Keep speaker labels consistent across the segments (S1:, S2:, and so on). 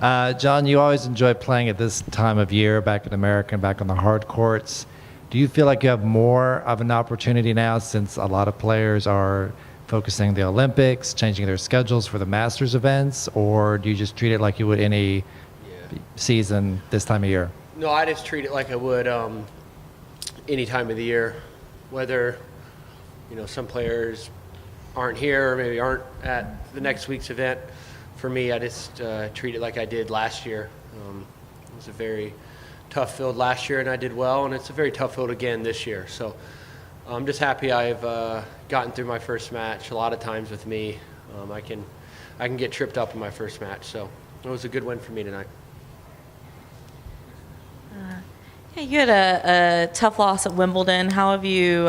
S1: John, you always enjoy playing at this time of year, back in America and back on the hard courts. Do you feel like you have more of an opportunity now since a lot of players are focusing the Olympics, changing their schedules for the Masters events, or do you just treat it like you would any season this time of year?
S2: No, I just treat it like I would any time of the year, whether some players aren't here or maybe aren't at the next week's event. For me, I just treat it like I did last year. It was a very tough field last year, and I did well, and it's a very tough field again this year. So I'm just happy I've gotten through my first match. A lot of times with me, I can get tripped up in my first match. So it was a good win for me tonight.
S3: You had a tough loss at Wimbledon. How have you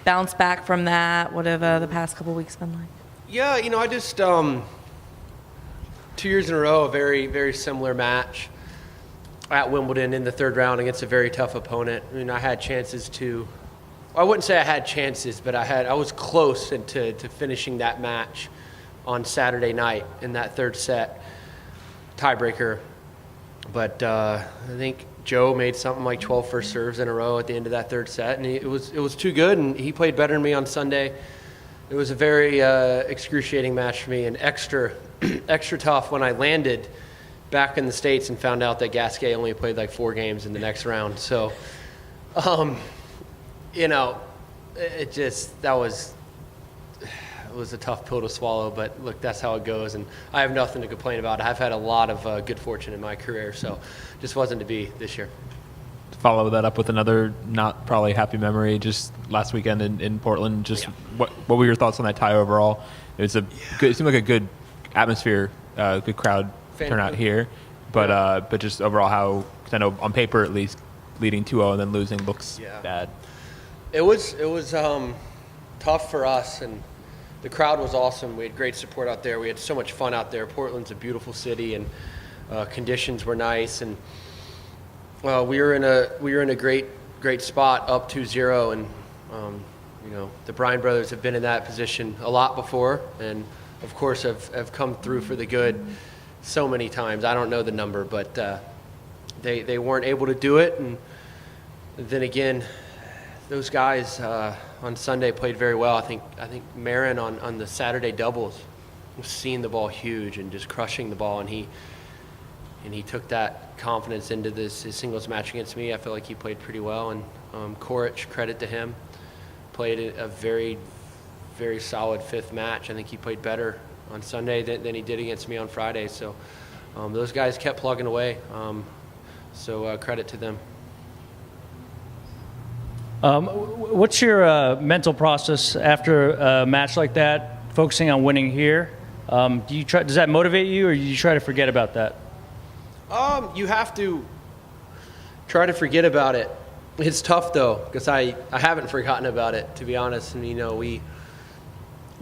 S3: bounced back from that? What have the past couple weeks been like?
S2: Yeah, I just 2 years in a row, a very, very similar match at Wimbledon in the third round against a very tough opponent. I mean, I had chances I wouldn't say I had chances, but I was close to finishing that match on Saturday night in that third set tiebreaker. But I think Joe made something like 12 first serves in a row at the end of that third set, and it was too good, and he played better than me on Sunday. It was a very excruciating match for me, and extra tough when I landed back in the States and found out that Gasquet only played like 4 games in the next round. So, it was a tough pill to swallow, but look, that's how it goes, and I have nothing to complain about. I've had a lot of good fortune in my career, so just wasn't to be this year.
S4: To follow that up with another not probably happy memory, just last weekend in Portland, what were your thoughts on that tie overall? It seemed like a good atmosphere, good crowd turnout here, but just overall how, because I know on paper at least, leading 2-0 and then losing looks bad.
S2: It was tough for us, and the crowd was awesome. We had great support out there. We had so much fun out there. Portland's a beautiful city, and conditions were nice. And we were in a great spot, up 2-0, and the Bryan brothers have been in that position a lot before, and of course have come through for the good so many times. I don't know the number, but they weren't able to do it. And then again, those guys on Sunday played very well. I think Marin on the Saturday doubles was seeing the ball huge and just crushing the ball, and he took that confidence into his singles match against me. I feel like he played pretty well, and Coric, credit to him, played a very, very solid 5th match. I think he played better on Sunday than he did against me on Friday. So those guys kept plugging away. So credit to them.
S5: What's your mental process after a match like that, focusing on winning here? Does that motivate you, or do you try to forget about that?
S2: You have to try to forget about it. It's tough though, because I haven't forgotten about it, to be honest. And we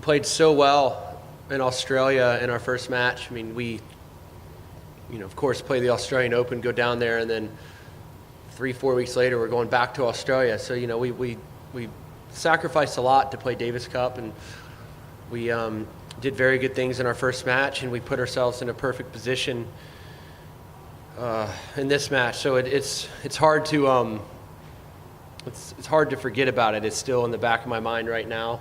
S2: played so well in Australia in our first match. I mean, we of course play the Australian Open, go down there, and then 3-4 weeks later we're going back to Australia. So we sacrificed a lot to play Davis Cup, and we did very good things in our first match, and we put ourselves in a perfect position in this match. So it's hard to it's hard to forget about it. It's still in the back of my mind right now,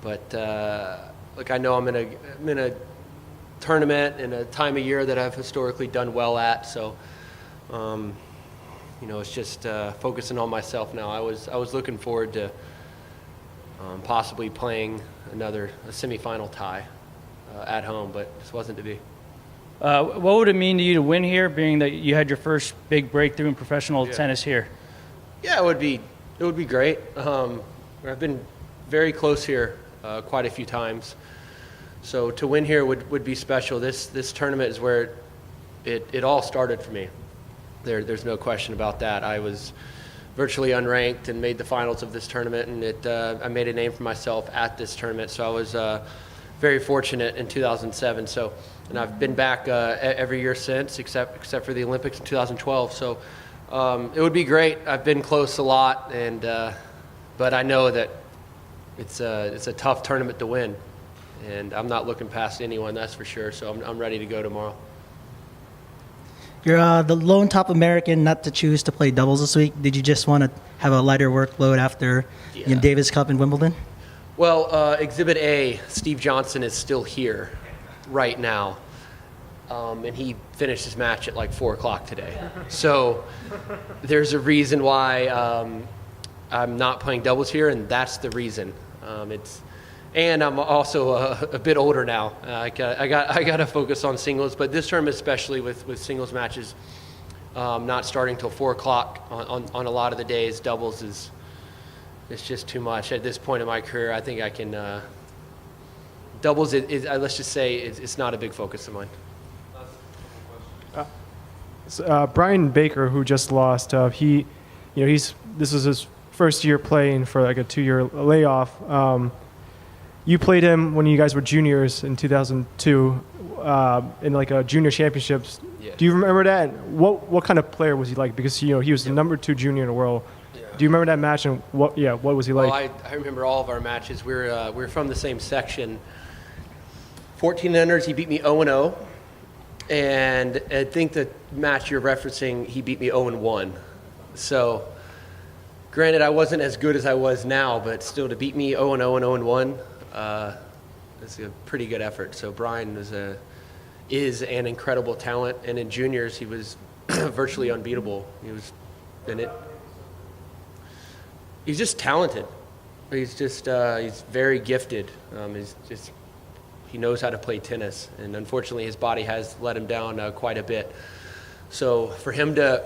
S2: but I know I'm in a tournament in a time of year that I've historically done well at. So it's just focusing on myself now. I was looking forward to possibly playing a semifinal tie at home, but this wasn't to be.
S5: What would it mean to you to win here, being that you had your first big breakthrough in professional tennis here? Yeah,
S2: it would be great. I've been very close here quite a few times, so to win here would be special. This tournament is where it all started for me. There's no question about that. I was virtually unranked and made the finals of this tournament, and I made a name for myself at this tournament. So I was very fortunate in 2007. So, and I've been back every year since, except for the Olympics in 2012. So it would be great. I've been close a lot, and but I know that it's a tough tournament to win, and I'm not looking past anyone, that's for sure. So I'm ready to go tomorrow.
S6: You're the lone top American not to choose to play doubles this week. Did you just want to have a lighter workload after Davis Cup in Wimbledon?
S2: Well, Exhibit A, Steve Johnson is still here right now. And he finished his match at like 4 o'clock today. So there's a reason why I'm not playing doubles here, and that's the reason. And I'm also a bit older now. I got to focus on singles, but this term especially with singles matches not starting till 4 o'clock on a lot of the days, doubles it's just too much at this point in my career. I think I can doubles. Let's just say it's not a big focus of mine.
S7: Brian Baker, who just lost, this was his first year playing for like a 2-year layoff. You played him when you guys were juniors in 2002 in like a junior championships.
S2: Yeah.
S7: Do you remember that? What kind of player was he like? Because he was the number 2 junior in the world. Yeah. Do you remember that match and what was he like?
S2: Well, I remember all of our matches. We're from the same section. 14 unders, he beat me 0-0. And I think the match you're referencing, he beat me 0-1. So, granted, I wasn't as good as I was now, but still to beat me 0-0 and 0-1, that's a pretty good effort. So Brian is an incredible talent, and in juniors he was virtually unbeatable. He's just talented. He's very gifted. He knows how to play tennis, and unfortunately his body has let him down quite a bit. So for him to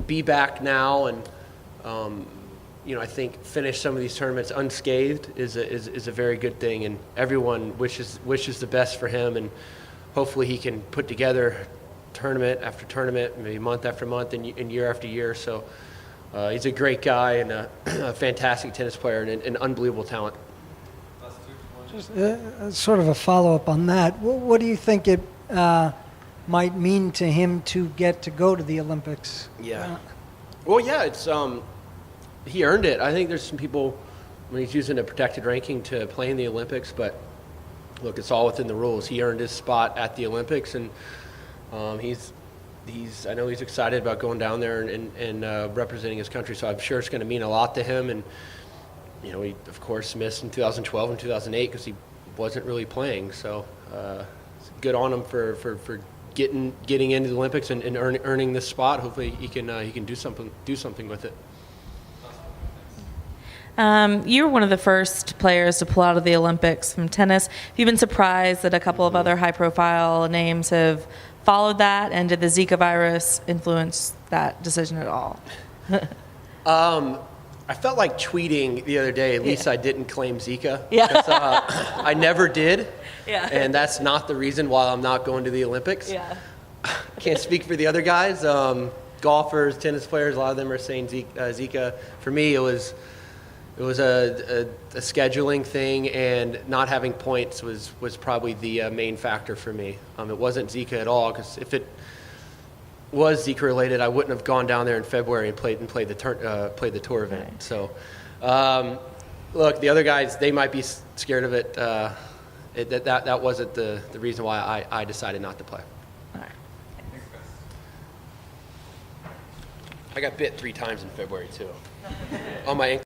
S2: be back now and I think finish some of these tournaments unscathed is a very good thing, and everyone wishes the best for him, and hopefully he can put together tournament after tournament, maybe month after month and year after year. So he's a great guy and a fantastic tennis player and an unbelievable talent.
S8: Just sort of a follow-up on that. What do you think it might mean to him to get to go to the Olympics?
S2: Yeah. Well, yeah, it's he earned it. I think there's some people when he's using a protected ranking to play in the Olympics, but look, it's all within the rules. He earned his spot at the Olympics, and I know he's excited about going down there and representing his country. So I'm sure it's going to mean a lot to him. And he, of course, missed in 2012 and 2008 because he wasn't really playing. So good on him for getting into the Olympics and earning this spot. Hopefully he can do something with it.
S3: You were one of the first players to pull out of the Olympics from tennis. Have you been surprised that a couple of other high-profile names have followed that? And did the Zika virus influence that decision at all?
S2: I felt like tweeting the other day, at least I didn't claim Zika.
S3: Yeah.
S2: I never did.
S3: Yeah.
S2: And that's not the reason why I'm not going to the Olympics.
S3: Yeah.
S2: Can't speak for the other guys. Golfers, tennis players, a lot of them are saying Zika. For me, it was a scheduling thing, and not having points was probably the main factor for me. It wasn't Zika at all, because if it was Zika related, I wouldn't have gone down there in February and played the tour event.
S3: Right.
S2: So, look, the other guys, they might be scared of it. That wasn't the reason why I decided not to play.
S3: All right.
S2: I got bit 3 times in February too, on my ankle.